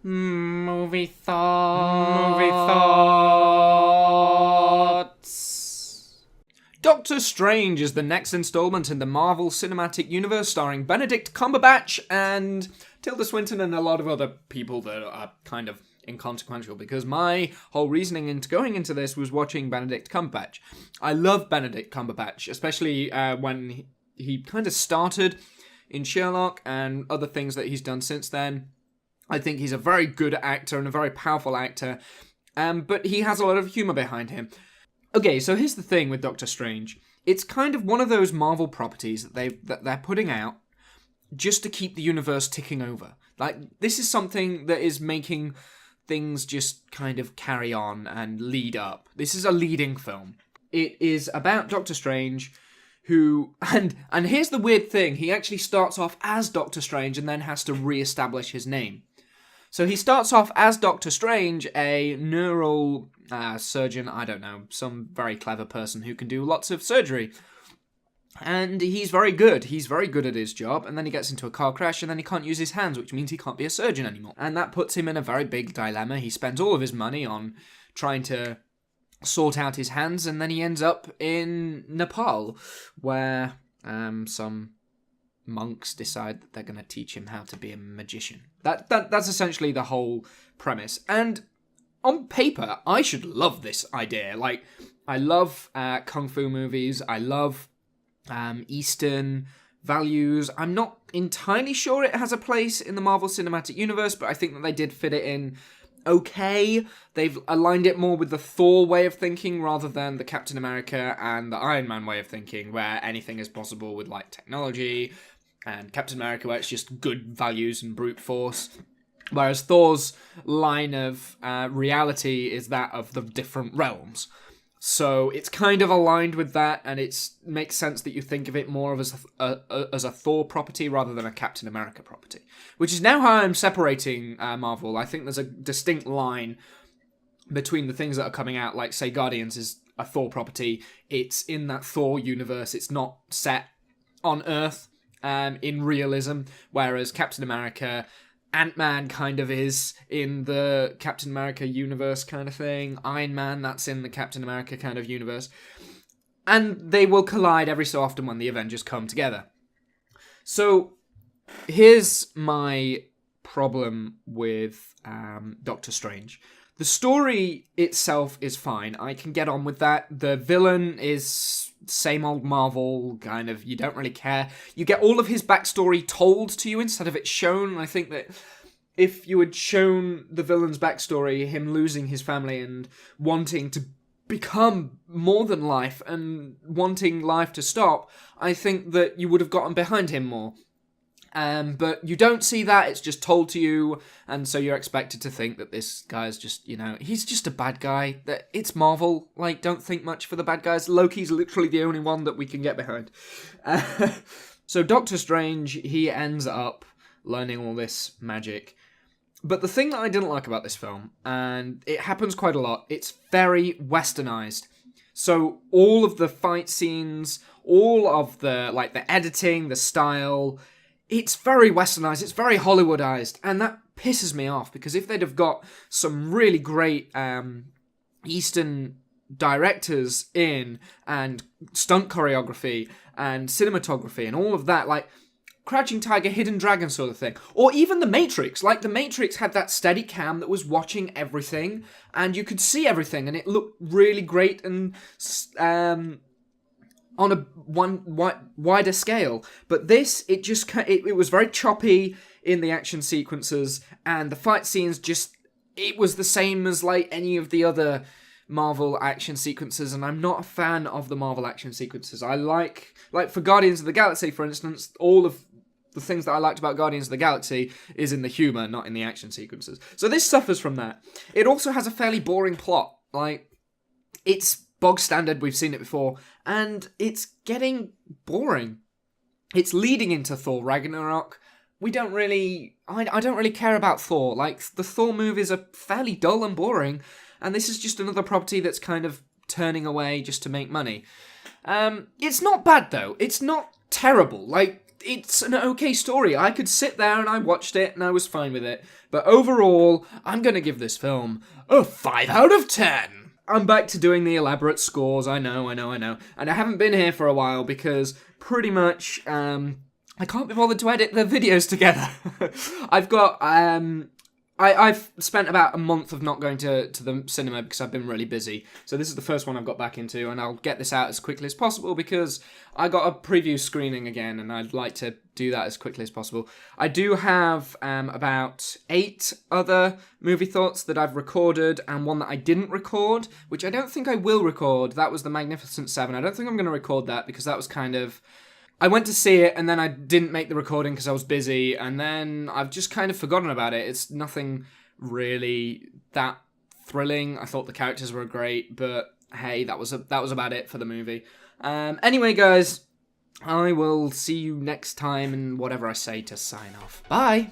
Movie thoughts. Doctor Strange is the next installment in the Marvel Cinematic Universe, starring Benedict Cumberbatch and Tilda Swinton and a lot of other people that are kind of inconsequential, because my whole reasoning into going into this was watching Benedict Cumberbatch. I love Benedict Cumberbatch, especially when he kind of started in Sherlock and other things that he's done since then. I think he's a very good actor and a very powerful actor, but he has a lot of humour behind him. Okay, so here's the thing with Doctor Strange. It's kind of one of those Marvel properties that they're putting out just to keep the universe ticking over. Like, this is something that is making things just kind of carry on and lead up. This is a leading film. It is about Doctor Strange, who... And here's the weird thing. He actually starts off as Doctor Strange and then has to re-establish his name. So he starts off as Doctor Strange, a neural surgeon, I don't know, some very clever person who can do lots of surgery. And he's very good. He's very good at his job, and then he gets into a car crash, and then he can't use his hands, which means he can't be a surgeon anymore. And that puts him in a very big dilemma. He spends all of his money on trying to sort out his hands, and then he ends up in Nepal, where some monks decide that they're going to teach him how to be a magician. That's essentially the whole premise. And on paper, I should love this idea. Like, I love kung fu movies. I love Eastern values. I'm not entirely sure it has a place in the Marvel Cinematic Universe, but I think that they did fit it in okay. They've aligned it more with the Thor way of thinking rather than the Captain America and the Iron Man way of thinking, where anything is possible with, like, technology, and Captain America, where it's just good values and brute force. Whereas Thor's line of reality is that of the different realms. So it's kind of aligned with that, and it makes sense that you think of it more of as a Thor property rather than a Captain America property. Which is now how I'm separating Marvel. I think there's a distinct line between the things that are coming out, like, say, Guardians is a Thor property. It's in that Thor universe. It's not set on Earth in realism, whereas Captain America... Ant-Man kind of is in the Captain America universe kind of thing. Iron Man, that's in the Captain America kind of universe. And they will collide every so often when the Avengers come together. So, here's my problem with Doctor Strange. The story itself is fine. I can get on with that. The villain is same old Marvel, kind of, you don't really care. You get all of his backstory told to you instead of it shown. I think that if you had shown the villain's backstory, him losing his family and wanting to become more than life and wanting life to stop, I think that you would have gotten behind him more. But you don't see that, it's just told to you, and so you're expected to think that this guy's just, he's just a bad guy. That it's Marvel, like, don't think much for the bad guys. Loki's literally the only one that we can get behind. So Doctor Strange, he ends up learning all this magic. But the thing that I didn't like about this film, and it happens quite a lot, it's very westernized. So all of the fight scenes, all of the editing, the style... It's very westernized, it's very Hollywoodized, and that pisses me off, because if they'd have got some really great Eastern directors in, and stunt choreography, and cinematography, and all of that, like Crouching Tiger, Hidden Dragon sort of thing, or even The Matrix, like The Matrix had that steady cam that was watching everything, and you could see everything, and it looked really great, and... on a wider scale. But this, it was very choppy in the action sequences, and the fight scenes it was the same as, like, any of the other Marvel action sequences, and I'm not a fan of the Marvel action sequences. I like for Guardians of the Galaxy, for instance, all of the things that I liked about Guardians of the Galaxy is in the humour, not in the action sequences. So this suffers from that. It also has a fairly boring plot. Like, it's bog standard, we've seen it before, and it's getting boring. It's leading into Thor Ragnarok. I don't really care about Thor. Like, the Thor movies are fairly dull and boring, and this is just another property that's kind of turning away just to make money. It's not bad, though. It's not terrible. Like, it's an okay story. I could sit there and I watched it and I was fine with it. But overall, I'm going to give this film a 5 out of 10. I'm back to doing the elaborate scores. I know. And I haven't been here for a while because pretty much I can't be bothered to edit the videos together. I've got I've spent about a month of not going to the cinema because I've been really busy. So this is the first one I've got back into, and I'll get this out as quickly as possible because I got a preview screening again, and I'd like to do that as quickly as possible. I do have about 8 other movie thoughts that I've recorded, and one that I didn't record, which I don't think I will record. That was The Magnificent Seven. I don't think I'm going to record that because that was kind of... I went to see it, and then I didn't make the recording because I was busy, and then I've just kind of forgotten about it. It's nothing really that thrilling. I thought the characters were great, but hey, that was about it for the movie. Anyway, guys, I will see you next time, and whatever I say to sign off. Bye!